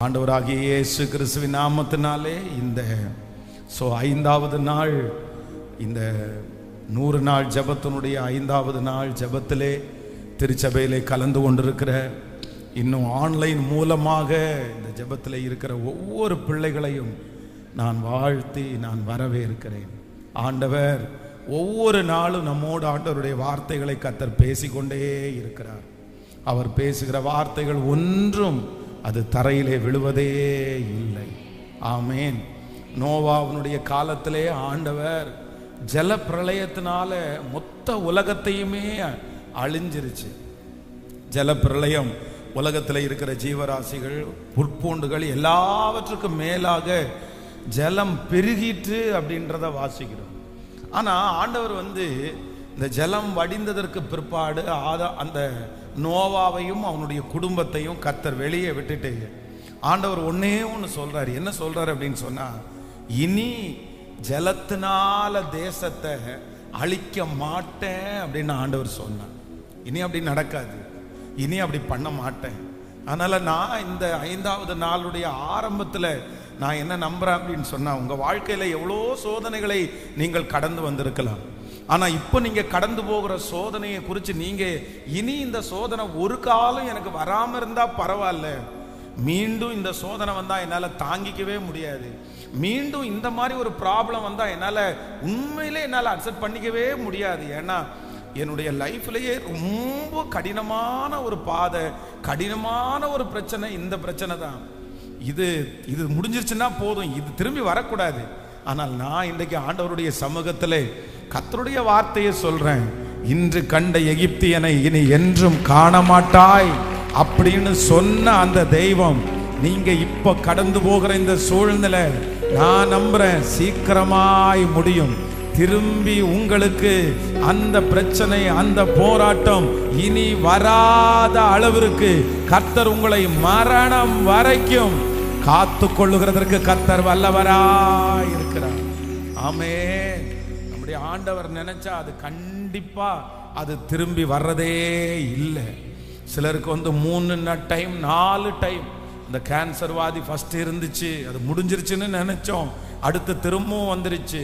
ஆண்டவராகிய இயேசு கிறிஸ்துவின் நாமத்தினாலே இந்த 5வது நாள், இந்த 100 நாள் ஜெபத்தினுடைய 5வது நாள் ஜெபத்திலே திருச்சபையிலே கலந்து கொண்டிருக்கிற, இன்னும் ஆன்லைன் மூலமாக இந்த ஜெபத்தில் இருக்கிற ஒவ்வொரு பிள்ளைகளையும் நான் வாழ்த்தி நான் வரவேற்கிறேன். ஆண்டவர் ஒவ்வொரு நாளும் நம்மோடு ஆண்டவருடைய வார்த்தைகளை கர்த்தர் பேசிக்கொண்டே இருக்கிறார். அவர் பேசுகிற வார்த்தைகள் ஒன்றும் அது தரையிலே விழுவதே இல்லை. ஆமேன். நோவாவினுடைய காலத்திலே ஆண்டவர் ஜல பிரளயத்தினால மொத்த உலகத்தையுமே அழிஞ்சிருச்சு. ஜல பிரளயம் உலகத்தில் இருக்கிற ஜீவராசிகள், புற்பூண்டுகள் எல்லாவற்றுக்கும் மேலாக ஜலம் பெருகிட்டு அப்படின்றத வாசிக்கிறோம். ஆனால் ஆண்டவர் இந்த ஜலம் வடிந்ததற்கு பிற்பாடு அந்த நோவாவையும் அவனுடைய குடும்பத்தையும் கர்த்தர் வெளியே விட்டுட்டு ஆண்டவர் ஒன்னே ஒன்று சொல்றாரு. என்ன சொல்றாரு அப்படின்னு சொன்னா, இனி ஜலத்தினால தேசத்தை அழிக்க மாட்டேன் அப்படின்னு ஆண்டவர் சொன்னார். இனி அப்படி நடக்காது, இனி அப்படி பண்ண மாட்டேன். அதனால நான் இந்த 5வது நாளுடைய ஆரம்பத்தில் நான் என்ன நம்புறேன் அப்படின்னு சொன்னா, உங்க வாழ்க்கையில எவ்வளோ சோதனைகளை நீங்கள் கடந்து வந்திருக்கலாம். ஆனால் இப்போ நீங்கள் கடந்து போகிற சோதனையை குறித்து நீங்கள் இனி இந்த சோதனை ஒரு காலம் எனக்கு வராமல் இருந்தால் பரவாயில்ல, மீண்டும் இந்த சோதனை வந்தால் என்னால் தாங்கிக்கவே முடியாது, மீண்டும் இந்த மாதிரி ஒரு ப்ராப்ளம் வந்தால் என்னால் உண்மையிலே என்னால் அக்செப்ட் பண்ணிக்கவே முடியாது. ஏன்னா என்னுடைய லைஃப்லேயே ரொம்ப கடினமான ஒரு பாதை, கடினமான ஒரு பிரச்சனை இந்த பிரச்சனை தான். இது முடிஞ்சிருச்சுன்னா போதும், இது திரும்பி வரக்கூடாது. ஆனால் நான் இன்றைக்கு ஆண்டவருடைய சமூகத்தில் கர்த்தருடைய வார்த்தையை சொல்றேன். இன்று கண்ட எகிப்தியனை இனி என்றும் காண மாட்டாய் அப்படின்னு சொன்ன அந்த தெய்வம், நீங்க இப்ப கடந்து போகிற இந்த சூழ்நிலை நான் நம்புறேன் சீக்கிரமாய் முடியும். திரும்பி உங்களுக்கு அந்த பிரச்சனை, அந்த போராட்டம் இனி வராத அளவிற்கு கர்த்தர் உங்களை மரணம் வரைக்கும் காத்து கொள்ளுகிறதற்கு கர்த்தர் வல்லவராய் இருக்கிறார். ஆமென். நம்முடைய ஆண்டவர் நினைச்சா அது கண்டிப்பா அது திரும்பி வர்றதே இல்லை. சிலருக்கு 3 டைம் 4 டைம் இந்த கேன்சர் வாதி ஃபர்ஸ்ட் இருந்துச்சு, அது முடிஞ்சிருச்சுன்னு நினைச்சோம், அடுத்து திரும்பவும் வந்துருச்சு.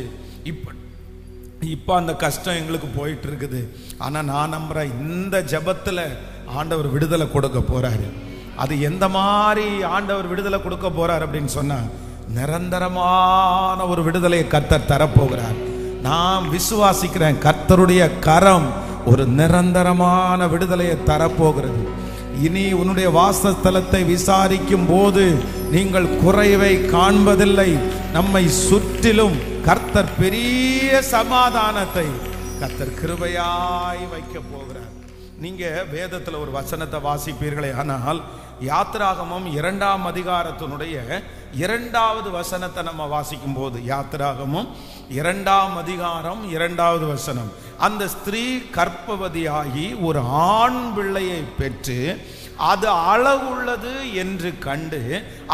இப்போ அந்த கஷ்டம் எங்களுக்கு போயிட்டு இருக்குது. ஆனால் நான் நம்புறேன் இந்த ஜெபத்தில் ஆண்டவர் விடுதலை கொடுக்க போறாரு. அது எந்த மாதிரி ஆண்டவர் விடுதலை கொடுக்க போறார் அப்படின்னு சொன்னா, நிரந்தரமான ஒரு விடுதலையை கர்த்தர் தரப்போகிறார். நான் விசுவாசிக்கிறேன், கர்த்தருடைய கரம் ஒரு நிரந்தரமான விடுதலையை தரப்போகிறது. இனி உன்னுடைய வாசஸ்தலத்தை விசாரிக்கும் போது நீங்கள் குறைவை காண்பதில்லை. நம்மை சுற்றிலும் கர்த்தர் பெரிய சமாதானத்தை கர்த்தர் கிருபையாய் வைக்க போகிறார். நீங்க வேதத்துல ஒரு வசனத்தை வாசிப்பீர்களே, ஆனால் யாத்திராகமம் 2ஆம் அதிகாரத்தினுடைய 2வது வசனத்தை நம்ம வாசிக்கும் போது, யாத்திராகமம் 2ஆம் அதிகாரம் 2வது வசனம், அந்த ஸ்திரீ கர்ப்பவதியாகி ஒரு ஆண் பிள்ளையை பெற்று அது அழகுள்ளது என்று கண்டு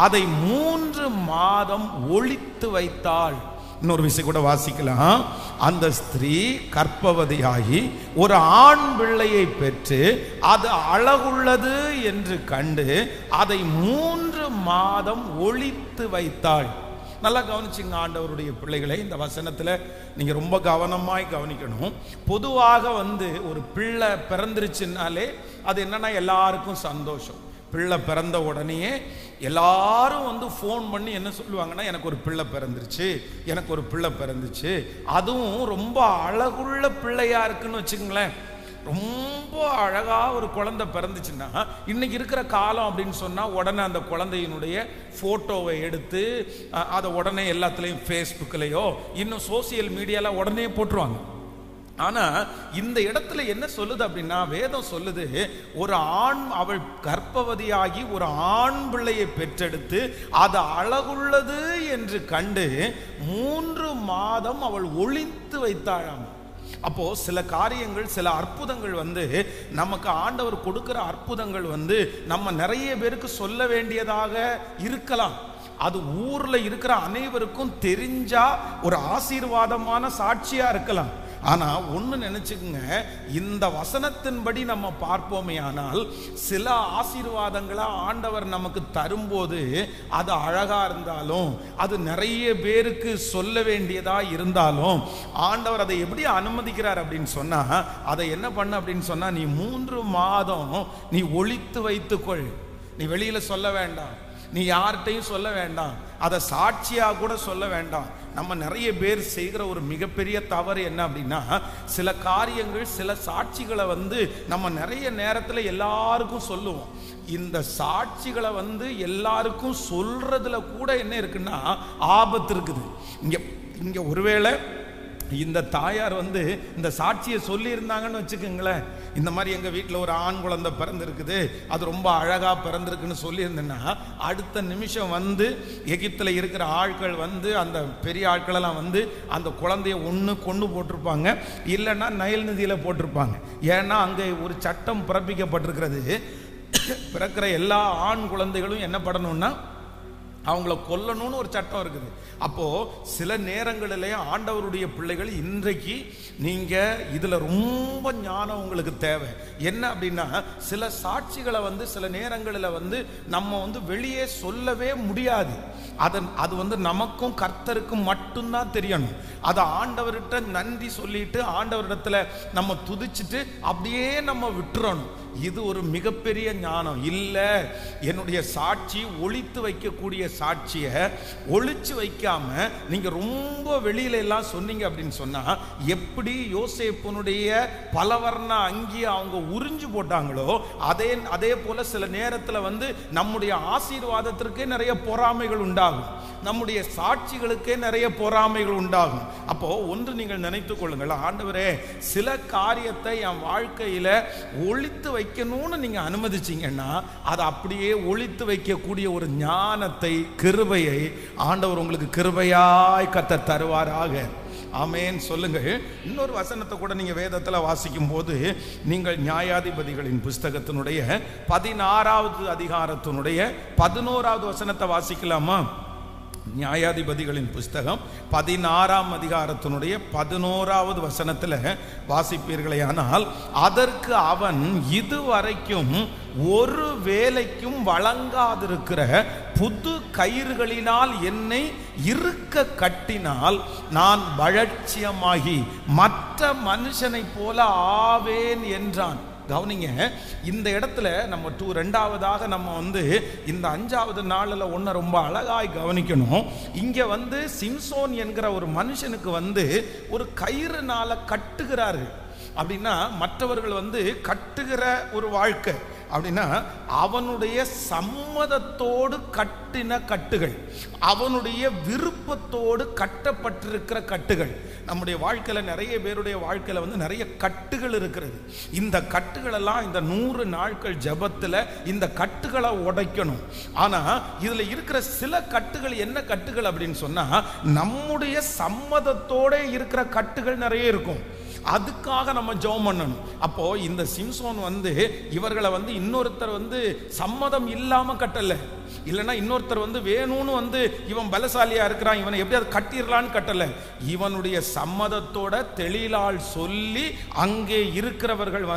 அதை 3 மாதம் ஒளித்து வைத்தாள். இன்னொரு விஷயம் கூட வாசிக்கலாம். அந்த ஸ்திரீ கர்ப்பவதியாகி ஒரு ஆண் பிள்ளையை பெற்று அது அழகுள்ளது என்று கண்டு அதை 3 மாதம் ஒளித்து வைத்தாள். நல்லா கவனிச்சுங்க ஆண்டவருடைய பிள்ளைகளை, இந்த வசனத்துல நீங்க ரொம்ப கவனமாய் கவனிக்கணும். பொதுவாக ஒரு பிள்ளை பிறந்துருச்சுன்னாலே அது என்னன்னா எல்லாருக்கும் சந்தோஷம். பிள்ளை பிறந்த உடனே எல்லாரும் ஃபோன் பண்ணி என்ன சொல்லுவாங்கன்னா, எனக்கு ஒரு பிள்ளை பிறந்துருச்சு, எனக்கு ஒரு பிள்ளை பிறந்துச்சு. அதுவும் ரொம்ப அழகுள்ள பிள்ளையா இருக்குன்னு வச்சுங்களேன். ரொம்ப அழகா ஒரு குழந்தை பிறந்துச்சுன்னா, இன்னைக்கு இருக்கிற காலம் அப்படின்னு சொன்னா உடனே அந்த குழந்தையினுடைய போட்டோவை எடுத்து அதை உடனே எல்லாத்துலேயும் ஃபேஸ்புக்லையோ இன்னும் சோசியல் மீடியால உடனே போட்டுருவாங்க. ஆனா இந்த இடத்துல என்ன சொல்லுது அப்படின்னா, வேதம் சொல்லுது, ஒரு ஆண், அவள் கர்ப்பவதியாகி ஒரு ஆண் பிள்ளையை பெற்றெடுத்து அது அழகுள்ளது என்று கண்டு 3 மாதம் அவள் ஒளித்து வைத்தாளாம். அப்போ சில காரியங்கள், சில அற்புதங்கள் நமக்கு ஆண்டவர் கொடுக்கிற அற்புதங்கள் நம்ம நிறைய பேருக்கு சொல்ல வேண்டியதாக இருக்கலாம். அது ஊர்ல இருக்கிற அனைவருக்கும் தெரிஞ்சா ஒரு ஆசீர்வாதமான சாட்சியா இருக்கலாம். ஆனா ஒண்ணு நினைச்சுக்குங்க, இந்த வசனத்தின்படி நம்ம பார்ப்போமே ஆனால் சில ஆசீர்வாதங்களை ஆண்டவர் நமக்கு தரும்போது அது அழகா இருந்தாலும், அது நிறைய பேருக்கு சொல்ல வேண்டியதா இருந்தாலும், ஆண்டவர் அதை எப்படி அனுமதிக்கிறார் அப்படின்னு சொன்னா, அதை என்ன பண்ண அப்படின்னு சொன்னா, நீ 3 மாதம் நீ ஒளித்து வைத்துக்கொள். நீ வெளியில சொல்ல வேண்டாம், நீ யார்கிட்டையும் சொல்ல வேண்டாம், அதை சாட்சியா கூட சொல்ல வேண்டாம். நம்ம நிறைய பேர் செய்கிற ஒரு மிகப்பெரிய தவறு என்ன அப்படின்னா, சில காரியங்கள் சில சாட்சிகளை நம்ம நிறைய நேரத்தில் எல்லாருக்கும் சொல்லுவோம். இந்த சாட்சிகளை எல்லாருக்கும் சொல்றதுல கூட என்ன இருக்குன்னா ஆபத்து இருக்குது. இங்க ஒருவேளை இந்த தாயார் இந்த சாட்சியை சொல்லி இருந்தாங்கன்னு வச்சுக்கோங்களேன், இந்த மாதிரி எங்கள் வீட்டில் ஒரு ஆண் குழந்தை பிறந்திருக்குது, அது ரொம்ப அழகாக பிறந்திருக்குன்னு சொல்லியிருந்தேன்னா, அடுத்த நிமிஷம் எகிப்தில் இருக்கிற ஆட்கள் அந்த பெரிய ஆட்களெல்லாம் அந்த குழந்தைய ஒன்று கொண்டு போட்டிருப்பாங்க, இல்லைன்னா நைல் நதியில் போட்டிருப்பாங்க. ஏன்னா அங்கே ஒரு சட்டம் பிறப்பிக்கப்பட்டிருக்கிறது, பிறக்கிற எல்லா ஆண் குழந்தைகளும் என்ன பண்ணணும்னா அவங்கள கொல்லணும்னு ஒரு சட்டம் இருக்குது. அப்போ சில நேரங்களிலே ஆண்டவருடைய பிள்ளைகள், இன்றைக்கு நீங்க இதுல ரொம்ப ஞானம் உங்களுக்கு தேவை. என்ன அப்படின்னா, சில சாட்சிகளை சில நேரங்களில் நம்ம வெளியே சொல்லவே முடியாது. அது நமக்கும் கர்த்தருக்கும் மட்டும்தான் தெரியணும். அதை ஆண்டவர்கிட்ட நன்றி சொல்லிட்டு ஆண்டவரிடத்துல நம்ம துதிச்சுட்டு அப்படியே நம்ம விட்டுறணும். இது ஒரு மிகப்பெரிய ஞானம். இல்லை, என்னுடைய சாட்சி ஒளித்து வைக்கக்கூடிய சாட்சியை ஒளிச்சு வைக்காம நீங்க ரொம்ப வெளியில எல்லாம் சொன்னீங்க அப்படின்னு சொன்னா, எப்படி யோசேப்புனுடைய பலவர்ண அங்கி அவங்க உறிஞ்சு போட்டாங்களோ அதே போல சில நேரத்தில் நம்முடைய ஆசீர்வாதத்திற்கே நிறைய பொறாமைகள் உண்டாகும், நம்முடைய சாட்சிகளுக்கே நிறைய பொறாமைகள் உண்டாகும். அப்போ ஒன்று நீங்கள் நினைத்துக் கொள்ளுங்கள், ஆண்டவரே சில காரியத்தை என் வாழ்க்கையில ஒளித்து வைக்கணும்னு நீங்க அனுமதிச்சீங்கன்னா, அதை அப்படியே ஒளித்து வைக்கக்கூடிய ஒரு ஞானத்தை, கிருபையை ஆண்டவர் உங்களுக்கு கிருபையாய் கர்த்தர் தருவாராக. ஆமென் சொல்லுங்கள். இன்னொரு வசனத்தை கூட நீங்க வேதத்தில் வாசிக்கும் போது, நீங்கள் நியாயாதிபதிகளின் புஸ்தகத்தினுடைய 16வது அதிகாரத்தினுடைய 11வது வசனத்தை வாசிக்கலாமா? நியாயாதிபதிகளின் புஸ்தகம் 16ஆம் அதிகாரத்தினுடைய 11வது வசனத்தில் வாசிப்பீர்களேயானால், அதற்கு அவன் இதுவரைக்கும் ஒரு வேலைக்கும் வழங்காதிருக்கிற புது கயிறுகளினால் என்னை இருக்க கட்டினால் நான் வளர்ச்சியமாகி மற்ற மனுஷனை போல ஆவேன் என்றான். கவனிங்க, இந்த இடத்துல நம்ம ரெண்டாவதாக நம்ம இந்த 5வது நாளில் ஒன்று ரொம்ப அழகாய் கவனிக்கணும். இங்கே சிம்சோன் என்கிற ஒரு மனுஷனுக்கு ஒரு கயிறுனால கட்டுகிறாரு. அப்படின்னா மற்றவர்கள் கட்டுகிற ஒரு வாழ்க்கை அப்படின்னா அவனுடைய சம்மதத்தோடு கட்டின கட்டுகள், அவனுடைய விருப்பத்தோடு கட்டப்பட்டிருக்கிற கட்டுகள். நம்முடைய வாழ்க்கையில் நிறைய பேருடைய வாழ்க்கையில் நிறைய கட்டுகள் இருக்கிறது. இந்த கட்டுகள் எல்லாம் இந்த 100 நாட்கள் ஜெபத்தில் இந்த கட்டுகளை உடைக்கணும். ஆனால் இதில் இருக்கிற சில கட்டுகள் என்ன கட்டுகள் அப்படின்னு சொன்னால், நம்முடைய சம்மதத்தோடு இருக்கிற கட்டுகள் நிறைய இருக்கும். அதுக்காக நம்ம ஜெபம் பண்ணணும். அப்போ இந்த சிம்சோன் இவர்களை இன்னொருத்தர் சம்மதம் இல்லாம கட்டல, இல்லைன்னா இன்னொருத்தர் வேணும்னு இவன் பலசாலியா இருக்கிறான், இவனை எப்படியாவது கட்டிடலான்னு கட்டல. இவனுடைய சம்மதத்தோட தெளிலால் சொல்லி அங்கே இருக்கிறவர்கள்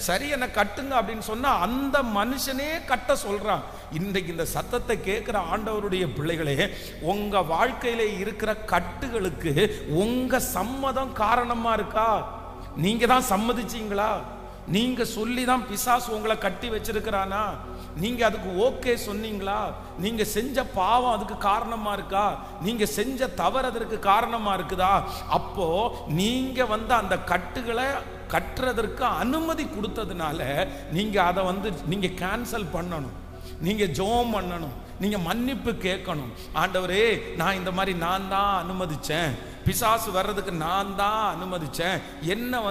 சரி என்ன கட்டுங்க அப்படின்னு சொன்னா அந்த மனுஷனே கட்ட சொல்றான். இன்றைக்கு இந்த சத்தத்தை கேட்கிற ஆண்டவருடைய பிள்ளைகளே, உங்க வாழ்க்கையில இருக்கிற கட்டுகளுக்கு உங்க சம்மதம் காரணமா இருக்கா? நீங்க தான் சம்மதிச்சீங்களா? நீங்க சொல்லி தான் பிசாசு உங்களை கட்டி வச்சிருக்கிறானா? நீங்க அதுக்கு ஓகே சொன்னீங்களா? நீங்க செஞ்ச பாவம் அதுக்கு காரணமா இருக்கா? நீங்க செஞ்ச தவறு அதற்கு காரணமா இருக்குதா? அப்போ நீங்க அந்த கட்டுகளை கட்டுறதற்கு அனுமதி கொடுத்ததுனால நீங்க அதை நீங்க கேன்சல் பண்ணணும், நீங்க ஜெபம் பண்ணணும், நீங்க மன்னிப்பு கேட்கணும். ஆண்டவரே, நான் இந்த மாதிரி நான் தான் அனுமதிச்சேன், பிசாசு வர்றதுக்கு நான் தான் அனுமதிச்சேன், என்ன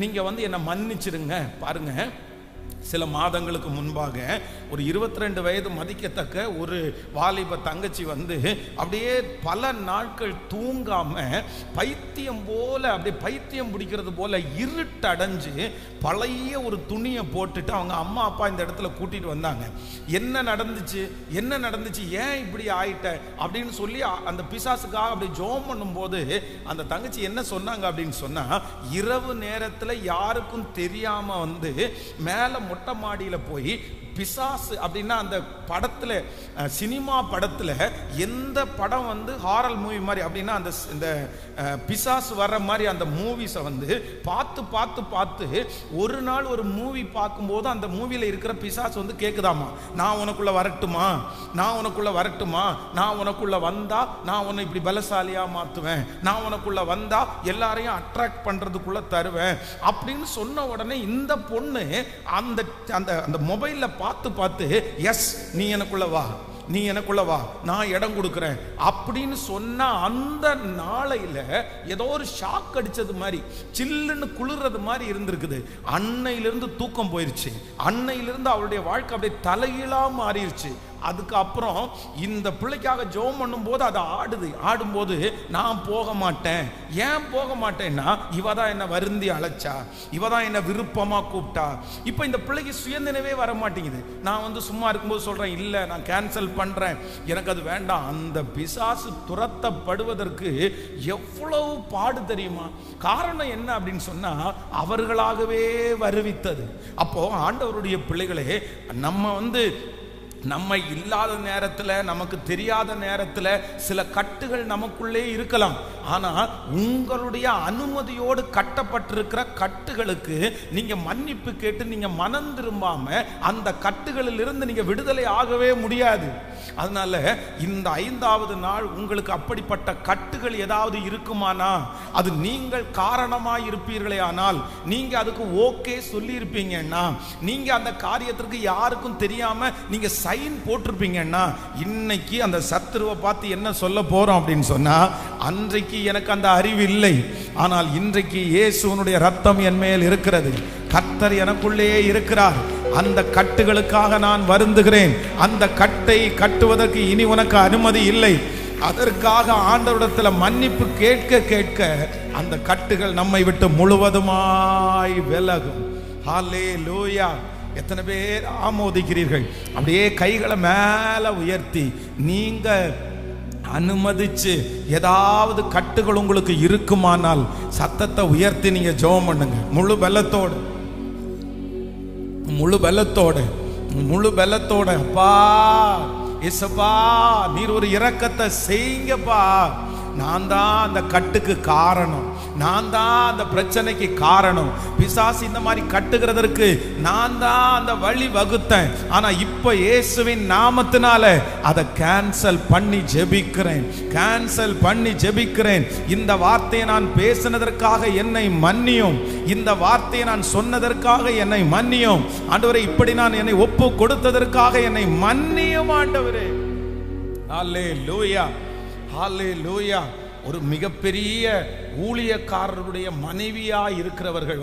நீங்க என்ன மன்னிச்சிருங்க. பாருங்க, சில மாதங்களுக்கு முன்பாக ஒரு 22 வயது மதிக்கத்தக்க ஒரு வாலிப தங்கச்சி வந்து அப்படியே பல நாட்கள் தூங்காம பைத்தியம் போல, அப்படியே பைத்தியம் பிடிக்கிறது போல இருட்டடைஞ்சு பழைய ஒரு துணியை போட்டுட்டு அவங்க அம்மா அப்பா இந்த இடத்துல கூட்டிட்டு வந்தாங்க. என்ன நடந்துச்சு, ஏன் இப்படி ஆயிட்ட அப்படின்னு சொல்லி அந்த பிசாசுக்காக அப்படி ஜெபம் பண்ணும்போது அந்த தங்கச்சி என்ன சொன்னாங்க அப்படின்னு சொன்னா, இரவு நேரத்துல யாருக்கும் தெரியாம வந்து மேல மொட்டை மாடியில போய் பிசாசு அப்படின்னா அந்த படத்துல, சினிமா படத்துல எந்த படம் வந்து ஹாரர் மூவி மாதிரி அப்படின்னா அந்த இந்த பிசாசு வர்ற மாதிரி அந்த மூவிஸை வந்து பார்த்து ஒரு நாள் ஒரு மூவி பார்க்கும்போது அந்த மூவியில் இருக்கிற பிசாசு வந்து கேட்குதாமா, நான் உனக்குள்ள வரட்டுமா, நான் உனக்குள்ள வந்தா நான் உன்னை இப்படி பலசாலியா மாத்துவேன், நான் உனக்குள்ள வந்தா எல்லாரையும் அட்ராக்ட் பண்றதுக்குள்ள தருவேன் அப்படின்னு சொன்ன உடனே இந்த பொண்ணு அந்த அந்த மொபைல்ல பார்த்து எஸ் நீ எனக்குள்ள வா நான் இடம் கொடுக்கிறேன் அப்படின்னு சொன்னா அந்த நாளையில ஏதோ ஒரு ஷாக் அடிச்சது மாதிரி, சில்லுன்னு குளிர்றது மாதிரி இருந்திருக்குது. அன்னையிலிருந்து தூக்கம் போயிருச்சு, அன்னையிலிருந்து அவளுடைய வாழ்க்கை அப்படியே தலைகீழா மாறிடுச்சு. அதுக்கப்புறம் இந்த பிள்ளைக்காக ஜெபம் பண்ணும்போது அது ஆடும்போது நான் போக மாட்டேன். ஏன் போக மாட்டேன்னா, இவ தான் என்ன வருந்தி அழைச்சா, இவ தான் என்ன விருப்பமா கூப்பிட்டா. இப்போ இந்த பிள்ளைக்கு சுயநினைவே வர மாட்டேங்குது. நான் வந்து சும்மா இருக்கும்போது சொல்றேன், இல்லை நான் கேன்சல் பண்றேன், எனக்கு அது வேண்டாம். அந்த பிசாசு துரத்தப்படுவதற்கு எவ்வளவு பாடு தெரியுமா? காரணம் என்ன அப்படின்னு சொன்னா, அவர்களாகவே வருவித்தது. அப்போ ஆண்டவருடைய பிள்ளைகளே, நம்ம இல்லாத நேரத்தில், நமக்கு தெரியாத நேரத்தில் சில கட்டுகள் நமக்குள்ளே இருக்கலாம். ஆனால் உங்களுடைய அனுமதியோடு கட்டப்பட்டிருக்கிற கட்டுகளுக்கு நீங்க மன்னிப்பு கேட்டு நீங்க மனம் திரும்பாம அந்த கட்டுகளில் இருந்து நீங்க விடுதலை ஆகவே முடியாது. அதனால இந்த 5வது நாள் உங்களுக்கு அப்படிப்பட்ட கட்டுகள் ஏதாவது இருக்குமானா, அது நீங்கள் காரணமாய் இருப்பீர்களே ஆனால், நீங்க அதுக்கு ஓகே சொல்லி இருப்பீங்கன்னா, நீங்க அந்த காரியத்திற்கு யாருக்கும் தெரியாம நீங்க சைன் போட்டிருப்பீங்கன்னா, இன்னைக்கு அந்த சத்துருவை பார்த்து என்ன சொல்ல போறோம் அப்படின்னு சொன்னா, அன்றைக்கு எனக்கு அந்த அறிவு இல்லை, ஆனால் இன்றைக்கு இயேசுவினுடைய ரத்தம் என் மேல் இருக்கிறது, கர்த்தர் எனக்குள்ளே இருக்கிறார், அந்த கட்டுகளுக்காக நான் வருந்துகிறேன், அந்த கட்டை கட்டுவதற்கு இனி உனக்கு அனுமதி இல்லை. அதற்காக ஆண்டவரிடத்தில் மன்னிப்பு கேட்க அந்த கட்டுகள் நம்மை விட்டு முழுவதுமாய் விலகும். ஹல்லேலூயா! எத்தனை பேர் ஆமோதிக்கிறீர்கள்? அப்படியே கைகளை மேல உயர்த்தி நீங்க அனுமதிச்சு ஏதாவது கட்டுகள் உங்களுக்கு இருக்குமானால் சத்தத்தை உயர்த்தி நீங்க ஜெபம் பண்ணுங்க. முழு பலத்தோட அப்பா இயேசுப்பா, நீர் ஒரு இரக்கத்தை செய்யுங்கப்பா, நான் தான் அந்த கட்டுக்கு காரணம், நான் தான் அந்த பிரச்சனைக்கு காரணம், பிசாசு இந்த மாதிரி கட்டுகிறதற்கு நான் தான் அந்த வழி வகுத்தேன். ஆனா இப்ப இயேசுவின் நாமத்தினால அதை கேன்சல் பண்ணி ஜெபிக்கிறேன். இந்த வார்த்தையை நான் பேசினதற்காக என்னை மன்னியும், இந்த வார்த்தையை நான் சொன்னதற்காக என்னை மன்னியும் ஆண்டவரே, இப்படி நான் என்னை ஒப்பு கொடுத்ததற்காக என்னை மன்னியும் ஆண்டவரே. ஹல்லேலூயா, ஹல்லேலூயா. ஒரு மிகப்பெரிய ஊழியக்காரருடைய மனைவியா இருக்கிறவர்கள்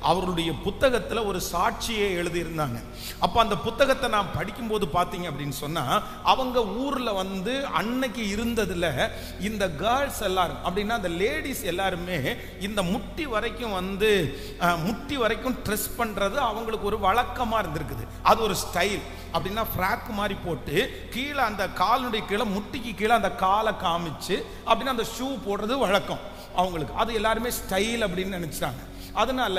அவருடைய புத்தகத்துல ஒரு சாட்சியை எழுதியிருந்தாங்க. அப்ப அந்த புத்தகத்தை நான் படிக்கும்போது பாத்தீங்க அப்படின்னு சொன்னா, அவங்க ஊர்ல அன்னைக்கு இருந்ததுல இந்த கேர்ள்ஸ் எல்லாரும் அப்படின்னா அந்த லேடிஸ் எல்லாருமே இந்த முட்டி வரைக்கும் ட்ரெஸ் பண்றது அவங்களுக்கு ஒரு வழக்கமா இருந்திருக்குது. அது ஒரு ஸ்டைல். அப்படின்னா ஃப்ராக் மாதிரி போட்டு கீழே அந்த காலுடைய கீழே முட்டிக்கு கீழே அந்த காலை காமிச்சு அப்படின்னா அந்த ஷூ போடுறது வழக்கம் அவங்களுக்கு. அது எல்லாருமே ஸ்டைல் அப்படின்னு நினைச்சாங்க. அதனால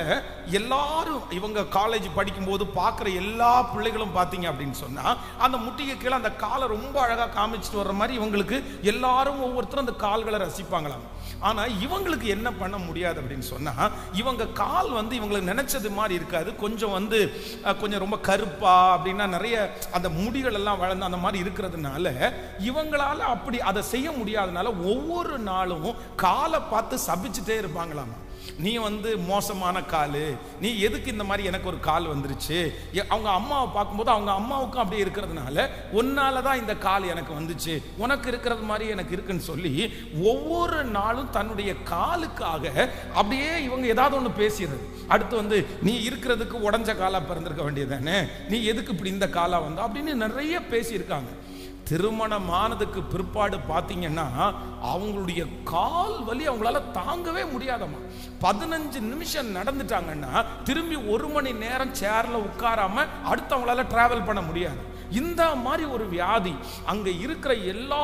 எல்லாரும் இவங்க காலேஜ் படிக்கும்போது பார்க்குற எல்லா பிள்ளைகளும் பார்த்தீங்க அப்படின்னு சொன்னா அந்த முட்டிக்கு கீழே அந்த காலை ரொம்ப அழகாக காமிச்சிட்டு வர்ற மாதிரி இவங்களுக்கு எல்லாரும் ஒவ்வொருத்தரும் அந்த கால்களை ரசிப்பாங்களாம். ஆனால் இவங்களுக்கு என்ன பண்ண முடியாது அப்படின்னு சொன்னா, இவங்க கால் இவங்களுக்கு நினைச்சது மாதிரி இருக்காது. கொஞ்சம் ரொம்ப கருப்பா அப்படின்னா நிறைய அந்த முடிகள் எல்லாம் வளர்ந்து அந்த மாதிரி இருக்கிறதுனால இவங்களால அப்படி அதை செய்ய முடியாதனால ஒவ்வொரு நாளும் காலை பார்த்து சபிச்சுட்டே இருப்பாங்களாம். நீ வந்து மோசமான கால், நீ எதுக்கு இந்த மாதிரி எனக்கு ஒரு கால் வந்துருச்சு. அவங்க அம்மாவை பார்க்கும்போது அவங்க அம்மாவுக்கும் அப்படியே இருக்கிறதுனால உன்னால தான் இந்த கால் எனக்கு வந்துச்சு, உனக்கு இருக்கிறது மாதிரி எனக்கு இருக்குன்னு சொல்லி ஒவ்வொரு நாளும் தன்னுடைய காலுக்காக அப்படியே இவங்க ஏதாவது ஒன்று பேசிடுறது. அடுத்து வந்து நீ இருக்கிறதுக்கு உடஞ்ச காலா பிறந்திருக்க வேண்டியதானே, நீ எதுக்கு இப்படி இந்த காலா வந்தா அப்படின்னு நிறைய பேசியிருக்காங்க. திருமணமானதுக்கு பிற்பாடு பார்த்தீங்கன்னா அவங்களுடைய கால் வலி அவங்களால தாங்கவே முடியாதம்மா. 15 நிமிஷம் நடந்துட்டாங்கன்னா திரும்பி 1 மணி நேரம் சேர்ல உட்காராம அடுத்து அவங்களால டிராவல் பண்ண முடியாது. இந்த மாதிரி ஒரு வியாதி அங்க இருக்கிற எல்லா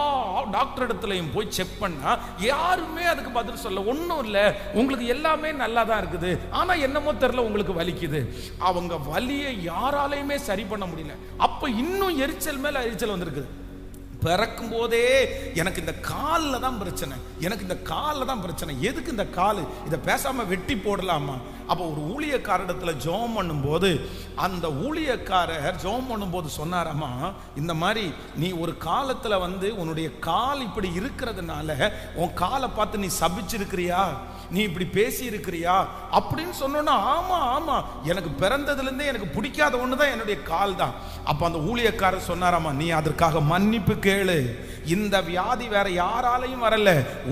டாக்டர் இடத்துலையும் போய் செக் பண்ணா யாருமே அதுக்கு பதில் சொல்ல, ஒன்றும் இல்லை, உங்களுக்கு எல்லாமே நல்லா தான் இருக்குது, ஆனா என்னமோ தெரியல உங்களுக்கு வலிக்குது. அவங்க வலியை யாராலையுமே சரி பண்ண முடியல. அப்ப இன்னும் எரிச்சல் மேல எரிச்சல் வந்திருக்குது. பிறக்கும் போதே எனக்கு இந்த காலில் தான் பிரச்சனை, எனக்கு இந்த காலில் தான் பிரச்சனை, எதுக்கு இந்த கால், இதை பேசாம வெட்டி போடலாமா. அப்போ ஒரு ஊழியக்காரிடத்துல ஜெபம் பண்ணும்போது அந்த ஊழியக்காரர் ஜெபம் பண்ணும்போது சொன்னாராமா, இந்த மாதிரி நீ ஒரு காலத்துல வந்து உன்னுடைய கால் இப்படி இருக்கிறதுனால உன் காலை பார்த்து நீ சபிச்சிருக்கிறியா, நீ இப்படி பேசி இருக்கிறியா அப்படின்னு சொன்னோன்னா, ஆமா ஆமா எனக்கு பிறந்ததுல இருந்தே எனக்கு பிடிக்காத ஒண்ணுதான் என்னுடைய கால் தான். அப்ப அந்த ஊழியக்காரர் சொன்னாராமா, நீ அதற்காக மன்னிப்பு கேளு, இந்த வியாதி வேற யாராலையும் வரல,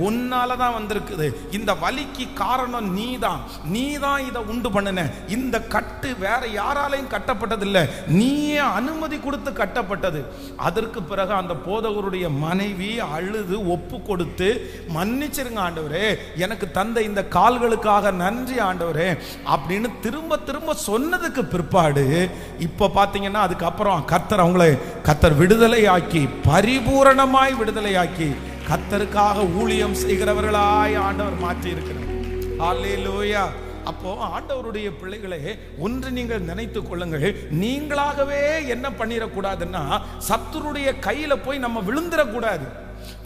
உன்னாலதான் வந்திருக்குது, இந்த வலிக்கு காரணம் நீதான், நீதான் இதை உண்டு பண்ணுன, இந்த கட்டு வேற யாராலையும் கட்டப்பட்டதில்லை, நீயே அனுமதி கொடுத்து கட்டப்பட்டது. அதற்கு பிறகு அந்த போதகருடைய மனைவி அழுது ஒப்பு கொடுத்து, மன்னிச்சிருங்க ஆண்டவரே, எனக்கு தந்த இந்த கால்களுக்காக நன்றி ஆண்டவரே அப்படின்னு திரும்ப திரும்ப சொன்னதுக்கு பிற்பாடு இப்ப பாத்தீங்கன்னா அதுக்கப்புறம் கர்த்தர் விடுதலையாக்கி, பரிபூரணமாய் விடுதலையாக்கி, கர்த்தருக்காக ஊழியம் செய்கிறவர்களாய் ஆண்டவர் மாற்றி இருக்கிறார். ஹல்லேலூயா. அப்போ ஆண்டவருடைய பிள்ளைகளே, ஒன்று நீங்கள் நினைத்துக் கொள்ளுங்கள், நீங்களாகவே என்ன பண்ணிடக்கூடாதுன்னா சத்துருடைய கையில போய் நம்ம விழுந்துடக்கூடாது,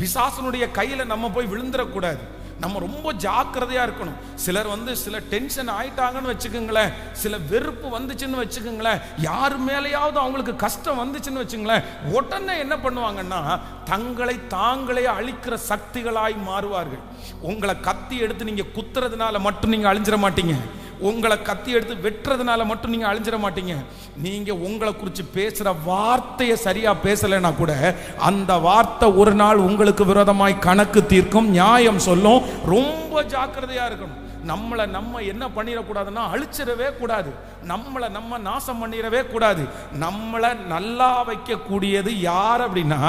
பிசாசனுடைய கையில நம்ம போய் விழுந்துடக்கூடாது. நம்ம ரொம்ப ஜாக்கிரதையா இருக்கணும். சிலர் வந்து சில டென்ஷன் ஆயிட்டாங்கன்னு வச்சுக்கோங்களேன், சில வெறுப்பு வந்துச்சுன்னு வச்சுக்கோங்களேன், யாரு மேலேயாவது அவங்களுக்கு கஷ்டம் வந்துச்சுன்னு வச்சுங்களேன், உடனே என்ன பண்ணுவாங்கன்னா தங்களை தாங்களே அழிக்கிற சக்திகளாய் மாறுவார்கள். உங்களை கத்தி எடுத்து நீங்க குத்துறதுனால மட்டும் நீங்க அழிஞ்சிட மாட்டீங்க, உங்களை கத்தி எடுத்து வெட்டுறதுனால மட்டும் நீங்க அழிஞ்சிட மாட்டீங்க. நீங்க உங்களை குறித்து பேசுற வார்த்தையை சரியா பேசலைன்னா கூட அந்த வார்த்தை ஒரு நாள் உங்களுக்கு விரோதமாய் கணக்கு தீர்க்கும், நியாயம் சொல்லும். ரொம்ப ஜாக்கிரதையா இருக்கணும். நம்ம என்ன பண்ணிடக்கூடாதுன்னா அழிச்சிடவே கூடாது, நம்மளை நம்ம நாசம் பண்ணிடவே கூடாது. நம்மளை நல்லா வைக்கக்கூடியது யார் அப்படின்னா,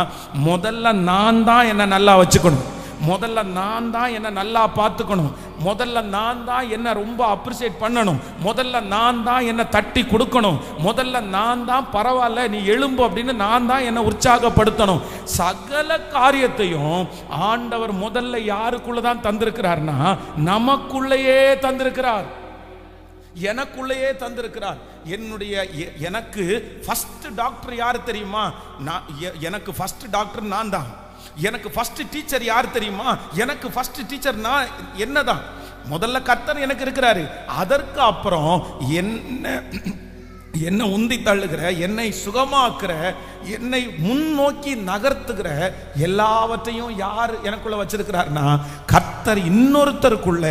முதல்ல நான் தான் என்ன நல்லா வச்சுக்கணும், முதல்ல நான் தான் என்ன நல்லா பார்த்துக்கணும், முதல்ல நான் தான் என்ன ரொம்ப அப்ரிசியேட் பண்ணணும், முதல்ல நான் தான் என்ன தட்டி கொடுக்கணும், முதல்ல நான் தான் பரவாயில்ல நீ எழும்பு அப்படின்னு நான் தான் என்ன உற்சாகப்படுத்தணும். சகல காரியத்தையும் ஆண்டவர் முதல்ல யாருக்குள்ளதான் தந்திருக்கிறார்னா நமக்குள்ளேயே தந்திருக்கிறார், எனக்குள்ளேயே தந்திருக்கிறார். எனக்கு ஃபர்ஸ்ட் டாக்டர் யாரு தெரியுமா? எனக்கு ஃபர்ஸ்ட் டாக்டர் நான் தான். எனக்கு ஃபர்ஸ்ட் டீச்சர் யார் தெரியுமா? எனக்கு ஃபர்ஸ்ட் டீச்சர் நான் என்னதான். முதல்ல கர்த்தர் எனக்கு இருக்கிறாரு, அதற்கு அப்புறம் என்னை உந்தி தள்ளுகிற, என்னை சுகமாக்குற, என்னை முன்னோக்கி நகர்த்துகிற எல்லாவற்றையும் யார் எனக்குள்ள வச்சிருக்கிறார்னா கர்த்தர். இன்னொருத்தருக்குள்ள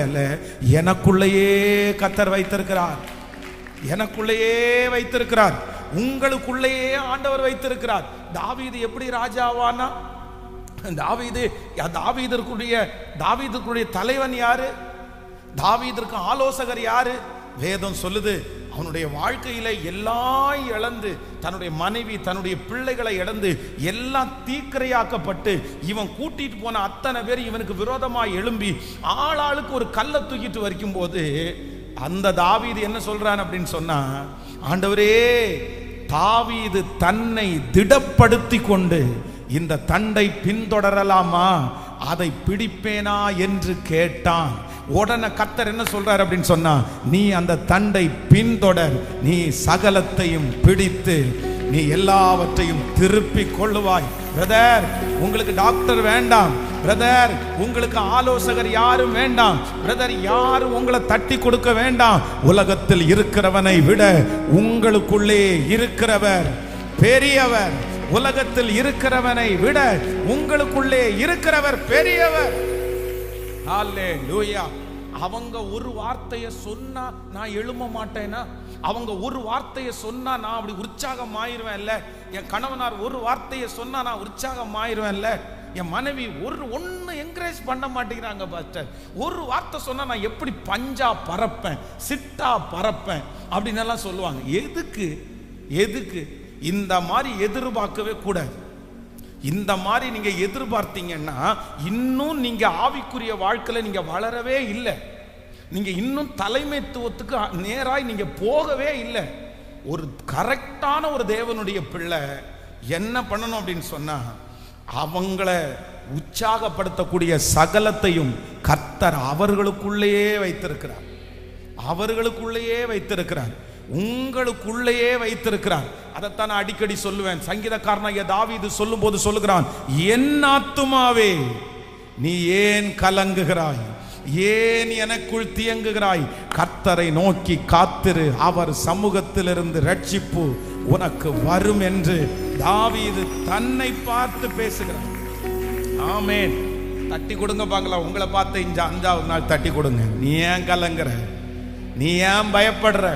எனக்குள்ளேயே கர்த்தர் வைத்திருக்கிறார், எனக்குள்ளேயே வைத்திருக்கிறார், உங்களுக்குள்ளேயே ஆண்டவர் வைத்திருக்கிறார். தாவீது எப்படி ராஜாவானா? தாவீதுக்குரிய தலைவன் யாரு? தாவீதுக்கு ஆலோசகர் யாரு? வேதம் சொல்லுது, அவனுடைய வாழ்க்கையில எல்லாம் இழந்து, தன்னுடைய மனைவி தன்னுடைய பிள்ளைகளை இழந்து எல்லாம் தீக்கிரையாக்கப்பட்டு, இவன் கூட்டிட்டு போன அத்தனை பேர் இவனுக்கு விரோதமாக எழும்பி ஆளாளுக்கு ஒரு கல்லை தூக்கிட்டு வரைக்கும் போது அந்த தாவீது என்ன சொல்றான் அப்படின்னு சொன்னா, ஆண்டவரே, தாவீது தன்னை திடப்படுத்தி கொண்டு இந்த தண்டை பின்தொடரலாமா, அதை பிடிப்பேனா என்று கேட்டான். உடனே கர்த்தர் என்ன சொல்றார் அப்படின்னு சொன்னா, நீ அந்த தண்டை பின்தொடர், நீ சகலத்தையும் பிடித்து நீ எல்லாவற்றையும் திருப்பி கொள்ளுவாய். பிரதர், உங்களுக்கு டாக்டர் வேண்டாம், பிரதர் உங்களுக்கு ஆலோசகர் யாரும் வேண்டாம், பிரதர் யாரும் உங்களை தட்டி கொடுக்க வேண்டாம். உலகத்தில் இருக்கிறவனை விட உங்களுக்குள்ளே இருக்கிறவர் பெரியவர், உலகத்தில் இருக்கிறவனை விட உங்களுக்குள்ளே இருக்கிறவர் பெரியவர். ஹல்லேலூயா. அவங்க ஒரு வார்த்தையை சொன்னா நான் எழும்ப மாட்டேனா? அவங்க ஒரு வார்த்தையை சொன்னா நான் அப்படி உற்சாகம் ஆயிருவேன்ல? என் கணவனார் ஒரு வார்த்தையை சொன்னா நான் உற்சாகம் ஆயிருவேன்ல? என் மனைவி ஒன்னு என்கரேஜ் பண்ண மாட்டேங்கிறாங்க பாஸ்டர். ஒரு வார்த்தை சொன்னா நான் எப்படி பஞ்சா பறப்பேன், சிட்டா பறப்பேன் அப்படின்னு எல்லாம் சொல்லுவாங்க. எதுக்கு இந்த மாதிரி எதிர்பார்க்கவே கூடாது. இந்த மாதிரி நீங்க எதிர்பார்த்தீங்கன்னா இன்னும் நீங்க ஆவிக்குரிய வாழ்க்கையில நீங்க வளரவே இல்லை. நீங்க இன்னும் தலைமைத்துவத்துக்கு நேராய் நீங்க போகவே இல்லை. ஒரு கரெக்டான ஒரு தேவனுடைய பிள்ளை என்ன பண்ணணும் அப்படின்னு சொன்னா, அவங்கள உற்சாகப்படுத்தக்கூடிய சகலத்தையும் கர்த்தர் அவர்களுக்குள்ளேயே வைத்திருக்கிறார். அவர்களுக்குள்ளேயே வைத்திருக்கிறார், உங்களுக்குள்ளேயே வைத்திருக்கிறார். அதைத்தான் நான் அடிக்கடி சொல்லுவேன். சங்கீதக்காரனாகிய தாவீது சொல்லும் போது சொல்லுகிறான், என் ஆத்துமாவே நீ ஏன் கலங்குகிறாய், ஏன் எனக்குள் தியங்குகிறாய்? கர்த்தரை நோக்கி காத்திரு, அவர் சமூகத்திலிருந்து ரட்சிப்பு உனக்கு வரும் என்று தாவீது தன்னை பார்த்து பேசுகிறார். ஆமென். தட்டி கொடுங்க பார்க்கலாம். உங்களை பார்த்து இந்த 5வது நாள் தட்டி கொடுங்க. நீ ஏன் கலங்குற? நீ ஏன் பயப்படுற?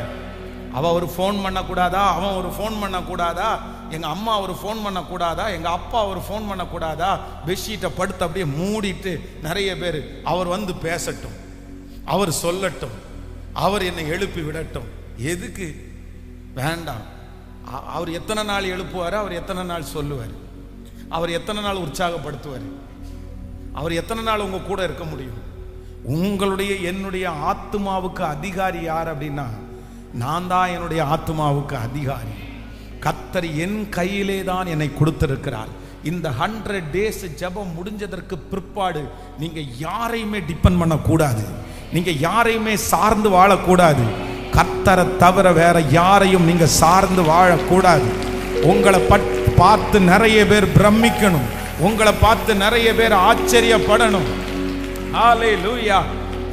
அவ ஒரு ஃபோன் பண்ணக்கூடாதா? அவன் ஒரு ஃபோன் பண்ணக்கூடாதா? எங்க அம்மா ஒரு ஃபோன் பண்ணக்கூடாதா? எங்க அப்பா ஒரு ஃபோன் பண்ணக்கூடாதா? பெட்ஷீட்டை படுத்து அப்படியே மூடிட்டு நிறைய பேர் அவர் வந்து பேசட்டும், அவர் சொல்லட்டும், அவர் என்னை எழுப்பி விடட்டும். எதுக்கு? வேண்டாம். அவர் எத்தனை நாள் எழுப்புவார்? அவர் எத்தனை நாள் சொல்லுவார்? அவர் எத்தனை நாள் உற்சாகப்படுத்துவார்? அவர் எத்தனை நாள் உங்க கூட இருக்க முடியும்? உங்களுடைய என்னுடைய ஆத்துமாவுக்கு அதிகாரி யார் அப்படின்னா, நான் தான் என்னுடைய ஆத்துமாவுக்கு அதிகாரி. கர்த்தர் என் கையிலே தான் என்னை கொடுத்திருக்கிறார். இந்த 100 days ஜெபம் முடிஞ்சதற்கு பிற்பாடு நீங்க யாரையுமே டிபெண்ட் பண்ணக்கூடாது. நீங்க யாரையுமே சார்ந்து வாழக்கூடாது. கர்த்தரை தவிர வேற யாரையும் நீங்க சார்ந்து வாழக்கூடாது. உங்களை பார்த்து நிறைய பேர் பிரமிக்கணும். உங்களை பார்த்து நிறைய பேர் ஆச்சரியப்படணும். ஹல்லேலூயா.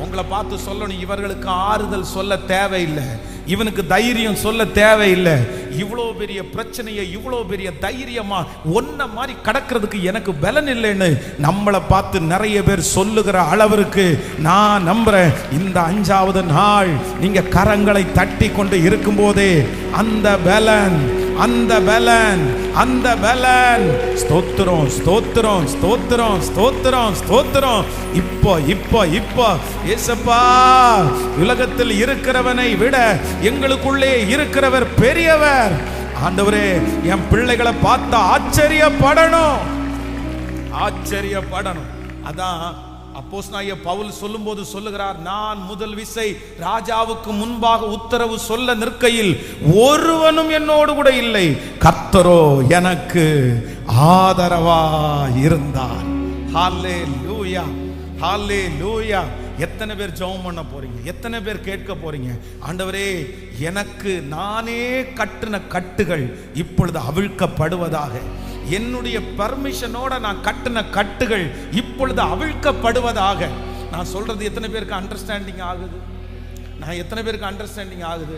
உங்களை பார்த்து சொல்லணும், இவர்களுக்கு ஆறுதல் சொல்ல தேவையில்லை, இவனுக்கு தைரியம் சொல்ல தேவையில்லை. இவ்வளோ பெரிய பிரச்சனையை இவ்வளோ பெரிய தைரியமா ஒன்ன மாதிரி கடக்கிறதுக்கு எனக்கு பலன் இல்லைன்னு நம்மளை பார்த்து நிறைய பேர் சொல்லுகிற அளவிற்கு நான் நம்புறேன். இந்த 5வது நாள் நீங்க கரங்களை தட்டி கொண்டு இருக்கும் போதே அந்த பலன், அந்த பலன், அந்த பலன். ஸ்தோத்திரம், ஸ்தோத்திரம், ஸ்தோத்திரம், ஸ்தோத்திரம், ஸ்தோத்திரம். இப்போ இப்போ இப்போ இயேசப்பா, உலகத்தில் இருக்கிறவனை விட எங்களுக்குள்ளே இருக்கிறவர் பெரியவர். ஆண்டவரே, என் பிள்ளைகளை பார்த்து ஆச்சரியப்படணும், ஆச்சரியப்படணும். அதான் அப்போஸ்தலனாகிய பவுல் சொல்லும்போது சொல்லுகிறார், நான் முதல் விசை ராஜாவுக்கு முன்பாக உத்தரவு சொல்ல நிற்கையில் ஒருவனும் என்னோடு கூட இல்லை, கர்த்தரோ எனக்கு ஆதரவா இருந்தார். ஹல்லேலூயா, ஹல்லேலூயா. எத்தனை பேர் ஜெபம் பண்ண போறீங்க? எத்தனை பேர் கேட்க போறீங்க? ஆண்டவரே, எனக்கு நானே கட்டின கட்டுகள் இப்பொழுது அவிழ்க்கப்படுவதாக. என்னுடைய பர்மிஷனோட நான் கட்டின கட்டுகள் இப்பொழுது அவிழ்க்கப்படுவதாக. நான் சொல்றது எத்தனை பேருக்கு அண்டர்ஸ்டாண்டிங் ஆகுது? நான் எத்தனை பேருக்கு அண்டர்ஸ்டாண்டிங் ஆகுது?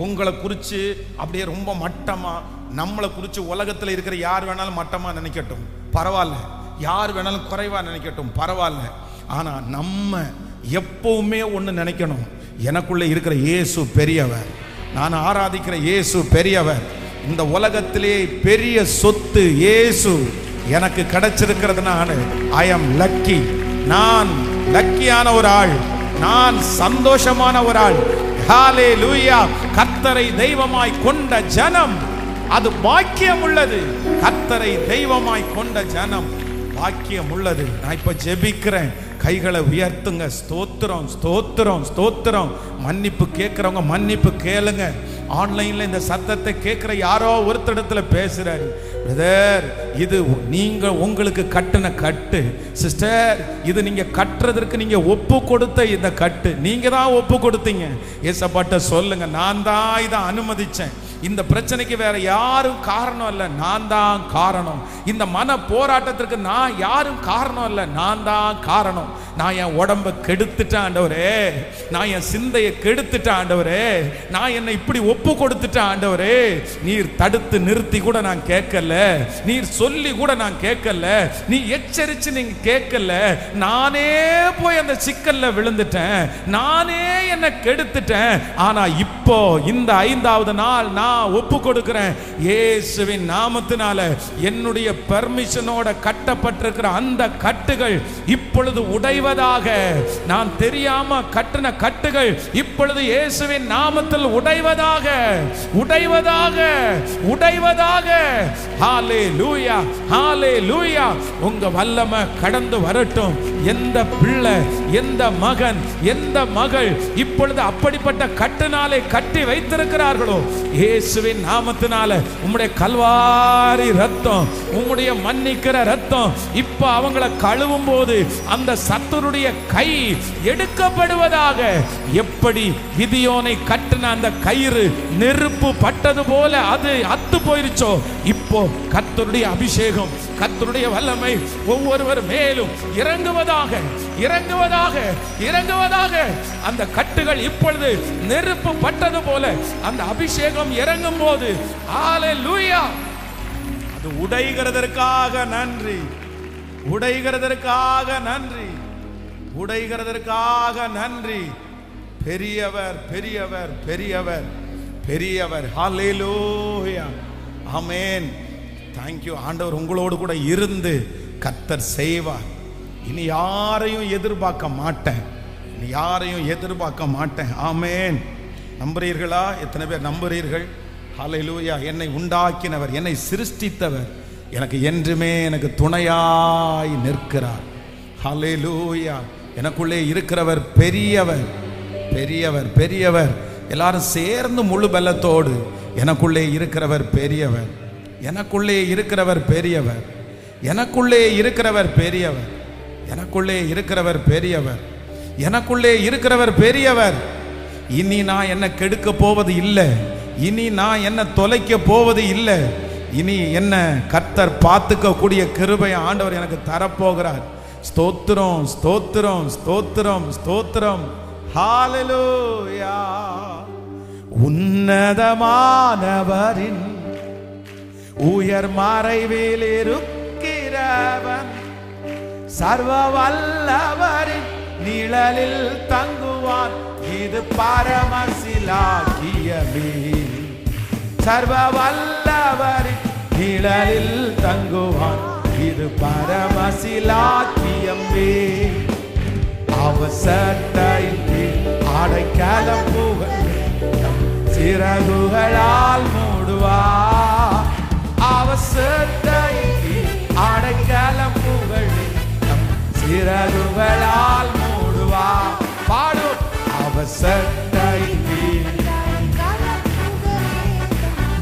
உங்களை குறித்து அப்படியே ரொம்ப மட்டமா, நம்மளை குறித்து உலகத்தில் இருக்கிற யார் வேணாலும் மட்டமா நினைக்கட்டும், பரவாயில்ல. யார் வேணாலும் குறைவா நினைக்கட்டும், பரவாயில்ல. ஆனா நம்ம எப்பவுமே ஒன்று நினைக்கணும், எனக்குள்ள இருக்கிற இயேசு பெரியவர், நான் ஆராதிக்கிற இயேசு பெரியவர். இந்த உலகத்திலே பெரிய சொத்து இயேசு எனக்கு கிடைச்சிருக்கிறதுனால ஐ அம் லக்கி. நான் லக்கியான ஒரு ஆள், நான் சந்தோஷமான ஒரு ஆள். ஹல்லேலூயா. கர்த்தரை தெய்வமாய் கொண்ட ஜனம் அது பாக்கியம் உள்ளது. கர்த்தரை தெய்வமாய் கொண்ட ஜனம் பாக்கியம் உள்ளது. நான் இப்ப ஜெபிக்கிறேன், கைகளை உயர்த்துங்க. ஸ்தோத்திரம், ஸ்தோத்திரம், ஸ்தோத்திரம். மன்னிப்பு கேட்கிறவங்க மன்னிப்பு கேளுங்க. ஆன்லைன்ல இந்த சத்தத்தை கேட்கிற யாரோ ஒருத்தடத்துல பேசுறாரு, பிரதர் இது நீங்க உங்களுக்கு கட்டின கட்டு, சிஸ்டர் இது நீங்க கட்டுறதற்கு நீங்க ஒப்பு கொடுத்த இந்த கட்டு, நீங்க தான் ஒப்பு கொடுத்தீங்க. ஏசப்பாட்ட சொல்லுங்க, நான் தான் இதை அனுமதிச்சேன். இந்த பிரச்சனைக்கு வேற யாரும் காரணம் இல்லை, நான் தான் காரணம். இந்த மன போராட்டத்திற்கு நான் யாரும் காரணம் இல்லை, நான் தான் காரணம். நான் என் உடம்பை கெடுத்துட்டேன் ஆண்டவரே, நான் என் சிந்தையை கெடுத்துட்டேன் ஆண்டவரே, நான் என்னை இப்படி ஒப்பு கொடுத்துட்டேன் ஆண்டவரே. நீர் தடுத்து நிறுத்தி கூட நான் கேட்கல. நீர் சொல்லி கூட நான் கேட்கல, நீ எச்சரிச்சு நீங்க கேட்கல, நானே போய் அந்த சிக்கல்ல விழுந்துட்டேன், நானே என்ன கெடுத்துட்டேன். ஆனா இப்போ இந்த 5வது நாள் நான் ஒப்பு கொடுக்கிறேன். இயேசுவின் நாமத்தினால என்னுடைய பெர்மிஷனோட கட்டப்பட்டிருக்கிற அந்த கட்டுகள் இப்பொழுது உடைவதாக. நான் தெரியாம கட்டின கட்டுகள் இப்பொழுது இயேசுவின் நாமத்தில் உடைவதாக, உடைவதாக, உடைவதாக. ஹல்லேலூயா, ஹல்லேலூயா. உங்க வல்லமை கடந்து வரட்டும். எந்த பிள்ளை, எந்த மகன், எந்த மகள் இப்பொழுது அப்படிப்பட்ட கட்டுனாலே கட்டி வைத்திருக்கிறார்களோ, இயேசுவின் நாமத்தினால உம்முடைய கல்வாரி ரத்தம், உம்முடைய மன்னிக்கிற ரத்தம் இப்ப அவங்களை கழுவும் போது அந்த சத்துருடைய கை எடுக்கப்படுவதாக. எப்படி கிதியோனை கட்டின அந்த கயிறு நெருப்பு பட்டது போல அது அத்து போயிருச்சோ, இப்போ கர்த்தருடைய அபிஷேகம், கர்த்தருடைய வல்லமை ஒவ்வொருவர் மேலும் இறங்குவதாக, இறங்குவதாக, இறங்குவதாக. அந்த கட்டுகள் இப்பொழுது நெருப்பு பட்டது போல அந்த அபிஷேகம் இறங்கும் போது ஹல்லேலூயா, அது உடைகிறதற்காக நன்றி, உடைகிறதற்காக நன்றி, உடைகிறதற்காக நன்றி. பெரியவர், பெரியவர், பெரியவர், பெரியவர். ஹல்லேலூயா, ஆமென். தேங்க்யூ ஆண்டவர். உங்களோடு கூட இருந்து கர்த்தர் செய்வார். இனி யாரையும் எதிர்பார்க்க மாட்டேன், இனி யாரையும் எதிர்பார்க்க மாட்டேன். ஆமென். நம்புறீர்களா? எத்தனை பேர் நம்புறீர்கள்? ஹல்லேலூயா. என்னை உண்டாக்கினவர், என்னை சிருஷ்டித்தவர் எனக்கு என்றுமே எனக்கு துணையாய் நிற்கிறார். ஹல்லேலூயா. எனக்குள்ளே இருக்கிறவர் பெரியவர், பெரியவர், பெரியவர். எல்லாரும் சேர்ந்து முழு பலத்தோடு எனக்குள்ளே இருக்கிறவர் பெரியவர், எனக்குள்ளே இருக்கிறவர் பெரியவர், எனக்குள்ளே இருக்கிறவர் பெரியவர், எனக்குள்ளே இருக்கிறவர் பெரியவர், எனக்குள்ளே இருக்கிறவர் பெரியவர். இனி நான் என்ன கெடுக்க போவது இல்லை, இனி நான் என்ன தொலைக்க போவது இல்லை. இனி என்ன கர்த்தர் பார்த்துக்க கூடிய கிருபை ஆண்டவர் எனக்கு தரப்போகிறார். ஸ்தோத்திரம், ஸ்தோத்திரம், ஸ்தோத்திரம், ஸ்தோத்திரம். ஹல்லேலூயா. உன்னதமானவரின் உயர் மறைவில் இருக்கிறவன், சர்வ வல்லவரின் நிழலில் தங்குவான். இது பரமசிலாக்கியமே. சர்வ வல்லவரின் நிழலில் தங்குவான். இது பரமசிலாக்கியமே. அவசட்டையில் அடைக்கலம் புகழ் சிறகுகளால் மூடுவா. அவசட்டையில் அடைக்கலம் புகழ் சிறகுகளால் மூடுவா. பாடும். அவசட்டையில்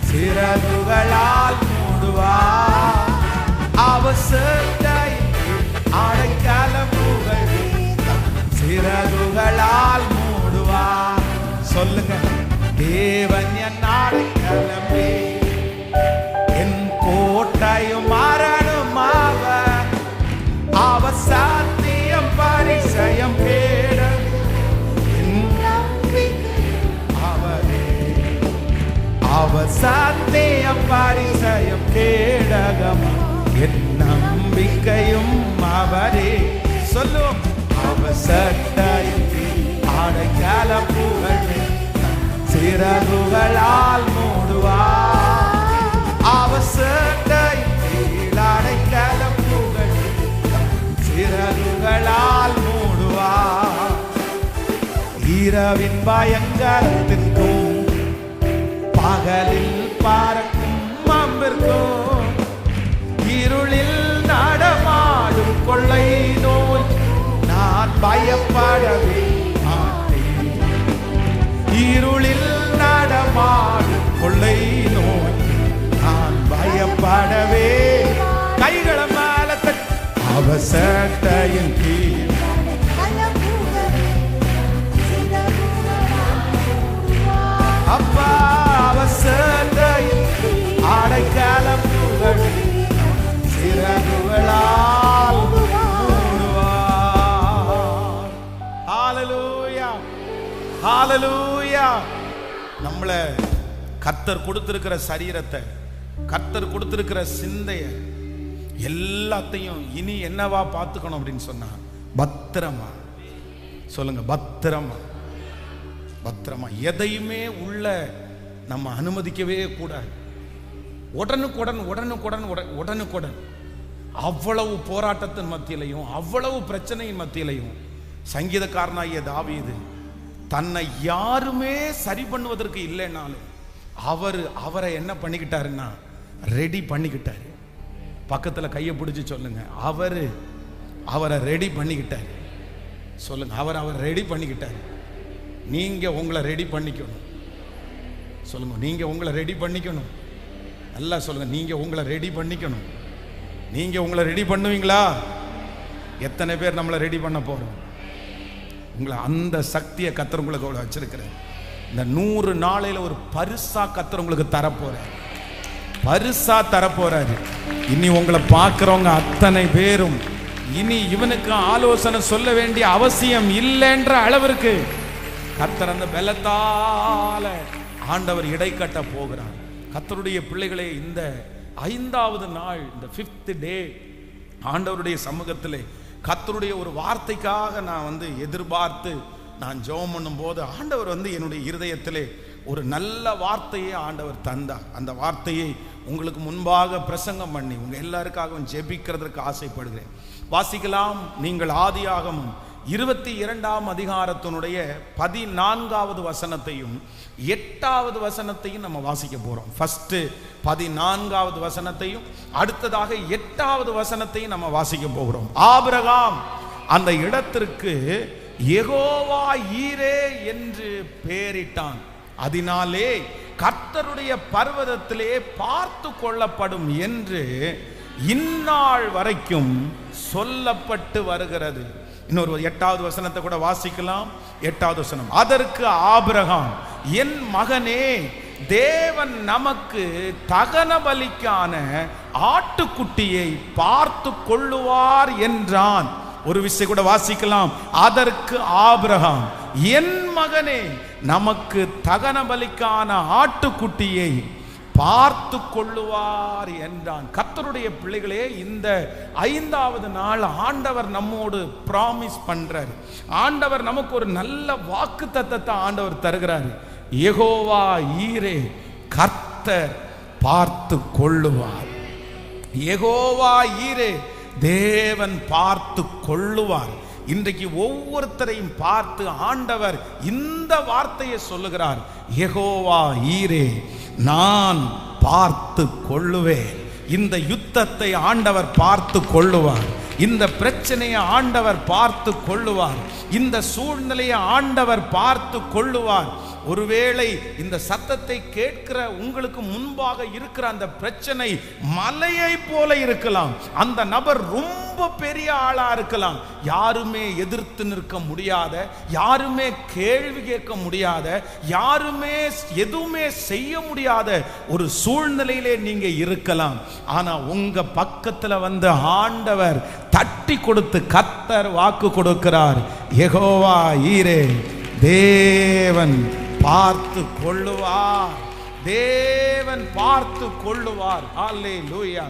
சிறகுகளால் மூடுவா. அவசட்டையில் அடைக்கலம் புகழ் சிறகுகளால் மூடுவா. சொல்லுங்க. தேவன் என் அடைக்கலமே, என் கோட்டையும் மரணும் அவர். அவர் சாத்தியம் பரிசயம் கேடும் அவரே. அவர் சாத்தியம் பரிசயம் கேடகம் என் நம்பிக்கையும் அவரே. சொல்லும். அவர் சட்டையில் அடைக்கலம் புகழ் சிறகுகளால் மூடுவா. அவர் சட்டையில் அடைக்கலம் புகழ் சிறகுகளால் மூடுவா. இரவின் பயங்கரத்திற்கும் பகலில் பறக்கும் அம்பிற்கும் இருளில் நடமாடும் கொள்ளை நோய் நான் பயப்படவே மாட்டேன். இருளில் நடமாடும் கொள்ளை நோய் நான் பயப்படவே. கைகளை மேல அவசட்டையின் கீழ் அப்பா. அவசட்டையின் அடைக்கலம் புகழ் சிறகுகளால் மூடுவார். ஹல்லேலூயா, ஹல்லேலூயா. நம்மளை கர்த்தர் கொடுத்திருக்கிற சரீரத்தை கர்த்தர் கொடுத்திருக்கிற சிந்தைய எல்லாத்தையும் இனி என்னவா பார்த்துக்கணும் அப்படின்னு சொன்னா பத்திரமா சொல்லுங்க, பத்திரமா. பத்திரமா எதையுமே உள்ள நம்ம அனுமதிக்கவே கூடாது. உடனுக்குடன் அவ்வளவு போராட்டத்தின் மத்தியிலையும் அவ்வளவு பிரச்சனையின் மத்தியிலையும் சங்கீதக்காரனாகிய தாவீது தன்னை யாருமே சரி பண்ணுவதற்கு இல்லைனாலும் அவரை என்ன பண்ணிக்கிட்டாருன்னா ரெடி பண்ணிக்கிட்டாரு. பக்கத்துல கையை பிடிச்சு சொல்லுங்க, அவரை ரெடி பண்ணிக்கிட்டாரு. சொல்லுங்க, அவர் ரெடி பண்ணிக்கிட்டாரு. நீங்க உங்களை ரெடி பண்ணிக்கணும். சொல்லுங்க, நீங்க உங்களை ரெடி பண்ணிக்கணும். நல்லா சொல்லுங்க, நீங்க உங்களை ரெடி பண்ணிக்கணும். நீங்க உங்களை ரெடி பண்ணுவீங்களா? எத்தனை பேர் நம்மளை ரெடி பண்ண போறோம்? உங்களை அந்த சக்தியை கர்த்தர் உங்களுக்கு வச்சிருக்கிறேன். இந்த 100 நாளையில ஒரு பரிசா கர்த்தர் உங்களுக்கு தரப்போறாரு. பரிசா தரப்போறாரு. இனி உங்களை பார்க்கிறவங்க அத்தனை பேரும் இனி இவனுக்கு ஆலோசனை சொல்ல வேண்டிய அவசியம் இல்லைன்ற அளவிற்கு கர்த்தர் அந்த பலத்தால ஆண்டவர் இடை கட்ட போகிறார். கர்த்தருடைய பிள்ளைகளே, இந்த 5வது நாள், இந்த 5th டே ஆண்டவருடைய சமூகத்திலே கர்த்தருடைய ஒரு வார்த்தைக்காக நான் எதிர்பார்த்து நான் ஜெபம் பண்ணும் போது ஆண்டவர் என்னுடைய இருதயத்திலே ஒரு நல்ல வார்த்தையை ஆண்டவர் தந்தார். அந்த வார்த்தையை உங்களுக்கு முன்பாக பிரசங்கம் பண்ணி உங்க எல்லாருக்காகவும் ஜெபிக்கிறதற்கு ஆசைப்படுகிறேன். வாசிக்கலாம். நீங்கள் ஆதியாகமம் 22ஆம் அதிகாரத்தினுடைய 14வது வசனத்தையும் 8வது வசனத்தையும் நம்ம வாசிக்க போறோம். ஃபர்ஸ்ட் 14வது வசனத்தையும் அடுத்ததாக 8வது வசனத்தையும் நம்ம வாசிக்க போகிறோம். ஆபிரகாம் அந்த இடத்திற்கு யெகோவா ஈரே என்று பெயரிட்டான். அதனாலே கர்த்தருடைய பர்வதத்திலே பார்த்து கொள்ளப்படும் என்று இந்நாள் வரைக்கும் சொல்லப்பட்டு வருகிறது. இன்னொரு 8வது வசனத்தை கூட வாசிக்கலாம். 8வது வசனம், அதற்கு ஆபிரகாம், என் மகனே, தேவன் நமக்கு தகன பலிக்கான ஆட்டுக்குட்டியை பார்த்து கொள்ளுவார் என்றான். ஒரு விஷயம் கூட வாசிக்கலாம். அதற்கு ஆபிரகாம், என் மகனே, நமக்கு தகன பலிக்கான ஆட்டுக்குட்டியை பார்த்து கொள்ளுவார் என்றான். கர்த்தருடைய பிள்ளைகளே, இந்த 5வது நாள் ஆண்டவர் நம்மோடு பிராமிஸ் பண்றார். ஆண்டவர் நமக்கு ஒரு நல்ல வாக்கு தத்தத்தை ஆண்டவர் தருகிறார். யெகோவா ஈரே, கர்த்தர் பார்த்து கொள்ளுவார். யெகோவா ஈரே, தேவன் பார்த்து கொள்ளுவார். இன்றைக்கு ஒவ்வொருத்தரையும் பார்த்து ஆண்டவர் இந்த வார்த்தையை சொல்லுகிறார். யெகோவா ஈரே, நான் பார்த்து கொள்ளுவேன். இந்த யுத்தத்தை ஆண்டவர் பார்த்து கொள்ளுவார். இந்த பிரச்சனையை ஆண்டவர் பார்த்து கொள்ளுவார். இந்த சூழ்நிலையை ஆண்டவர் பார்த்து கொள்ளுவார். ஒருவேளை இந்த சத்தத்தை கேட்கிற உங்களுக்கு முன்பாக இருக்கிற அந்த பிரச்சனை மலையை போல இருக்கலாம். அந்த நபர் ரொம்ப பெரிய ஆளா இருக்கலாம். யாருமே எதிர்த்து நிற்க முடியாத, யாருமே கேள்வி கேட்க முடியாத, யாருமே எதுவுமே செய்ய முடியாத ஒரு சூழ்நிலையிலே நீங்க இருக்கலாம். ஆனா உங்க பக்கத்துல ஆண்டவர் தட்டி கொடுத்து கர்த்தர் வாக்கு கொடுக்கிறார். யெகோவா ஈரே, தேவன் பார்த்து கொள்ளுவார். தேவன் பார்த்து கொள்ளுவார். ஹல்லேலூயா.